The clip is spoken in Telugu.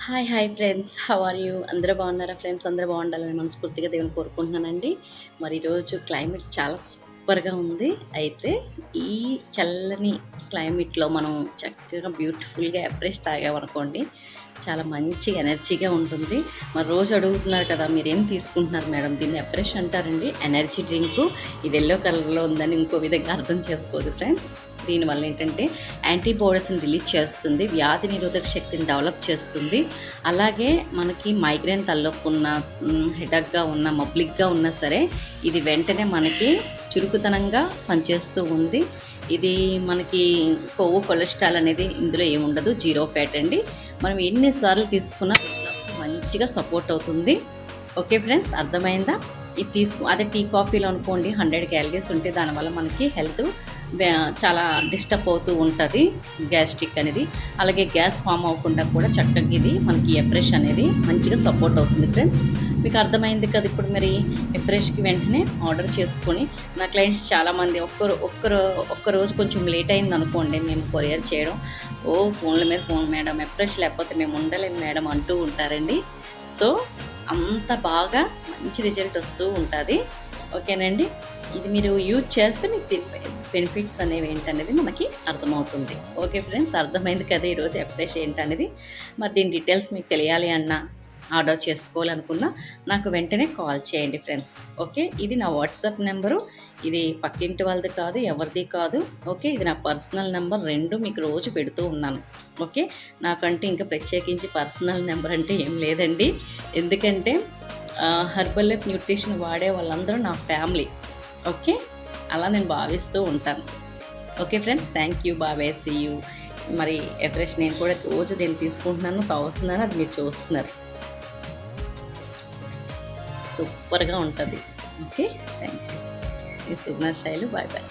Hi hi friends, how are you? అందరూ బాగున్నారా ఫ్రెండ్స్? అందరూ బాగుండాలని మనస్ఫూర్తిగా దేవుని కోరుకుంటున్నానండి. మరి ఈరోజు క్లైమేట్ చాలా సూపర్గా ఉంది. అయితే ఈ చల్లని క్లైమేట్లో మనం చక్కగా బ్యూటిఫుల్గా ఎఫ్రెష్ తాగామనుకోండి, చాలా మంచి ఎనర్జీగా ఉంటుంది. మరి రోజు అడుగుతున్నారు కదా, మీరేం తీసుకుంటున్నారు మేడం? దీన్ని ఎఫ్రెష్ అంటారండి. Energy drink. ఇది ఎల్లో కలర్లో ఉందని ఇంకో విధంగా అర్థం చేసుకోదు ఫ్రెండ్స్. దీనివల్ల ఏంటంటే యాంటీబాడీస్ని రిలీజ్ చేస్తుంది, వ్యాధి నిరోధక శక్తిని డెవలప్ చేస్తుంది. అలాగే మనకి మైగ్రేన్ తలనొప్పి ఉన్న, హెడక్గా ఉన్న, మబ్లిక్గా ఉన్నా సరే ఇది వెంటనే మనకి చురుకుతనంగా పనిచేస్తూ ఉంది. ఇది మనకి కొవ్వు కొలెస్ట్రాల్ అనేది ఇందులో ఏముండదు, జీరో ఫ్యాట్ అండి. మనం ఎన్నిసార్లు తీసుకున్నా మంచిగా సపోర్ట్ అవుతుంది. ఓకే ఫ్రెండ్స్, అర్థమైందా? ఇది అదే టీ కాఫీలో అనుకోండి 100 క్యాలరీస్ ఉంటే దానివల్ల మనకి హెల్త్ చాలా డిస్టర్బ్ అవుతూ ఉంటుంది, గ్యాస్ట్రిక్ అనేది. అలాగే గ్యాస్ ఫామ్ అవ్వకుండా కూడా చక్కగా ఇది మనకి ఎఫ్రెష్ అనేది మంచిగా సపోర్ట్ అవుతుంది ఫ్రెండ్స్. మీకు అర్థమైంది కదా. ఇప్పుడు మరి ఎఫ్రెష్కి వెంటనే ఆర్డర్ చేసుకొని, నా క్లయింట్స్ చాలామంది ఒక్క రోజు కొంచెం లేట్ అయింది అనుకోండి మేము కొరియర్ చేయడం, ఫోన్ల మీద ఫోన్ మేడం, ఎఫ్రెష్ లేకపోతే మేము ఉండలేము మేడం అంటూ ఉంటారండి. సో అంత బాగా మంచి రిజల్ట్ వస్తూ ఉంటుంది. ఓకేనండి, ఇది మీరు యూజ్ చేస్తే మీకు బెనిఫిట్స్ అనేవి ఏంటనేది మనకి అర్థమవుతుంది. ఓకే ఫ్రెండ్స్, అర్థమైంది కదా ఈరోజు ఎఫ్రెష్ ఏంటనేది. మరి దీని డీటెయిల్స్ మీకు తెలియాలి అన్నా, ఆర్డర్ చేసుకోవాలనుకున్నా నాకు వెంటనే కాల్ చేయండి ఫ్రెండ్స్. ఓకే, ఇది నా వాట్సాప్ నెంబరు. ఇది పక్కింటి వాళ్ళది కాదు, ఎవరిది కాదు. ఓకే, ఇది నా పర్సనల్ నెంబర్. రెండు మీకు రోజు పెడుతూ ఉన్నాను. ఓకే, నాకంటే ఇంకా ప్రత్యేకించి పర్సనల్ నెంబర్ అంటే ఏం లేదండి. ఎందుకంటే హెర్బల్ లైఫ్ న్యూట్రిషన్ వాడే వాళ్ళందరూ నా ఫ్యామిలీ. ఓకే, అలా నేను భావిస్తూ ఉంటాను. ఓకే ఫ్రెండ్స్, థ్యాంక్ యూ, బాబాయ్, సీ యూ. మరి ఎఫ్రెష్ నేను కూడా రోజు దీన్ని తీసుకుంటున్నాను, తాగుతున్నాను, అది మీరు చూస్తున్నారు. సూపర్గా ఉంటుంది. Okay, thank you. ఈ సుగుణ శైలు. Bye bye.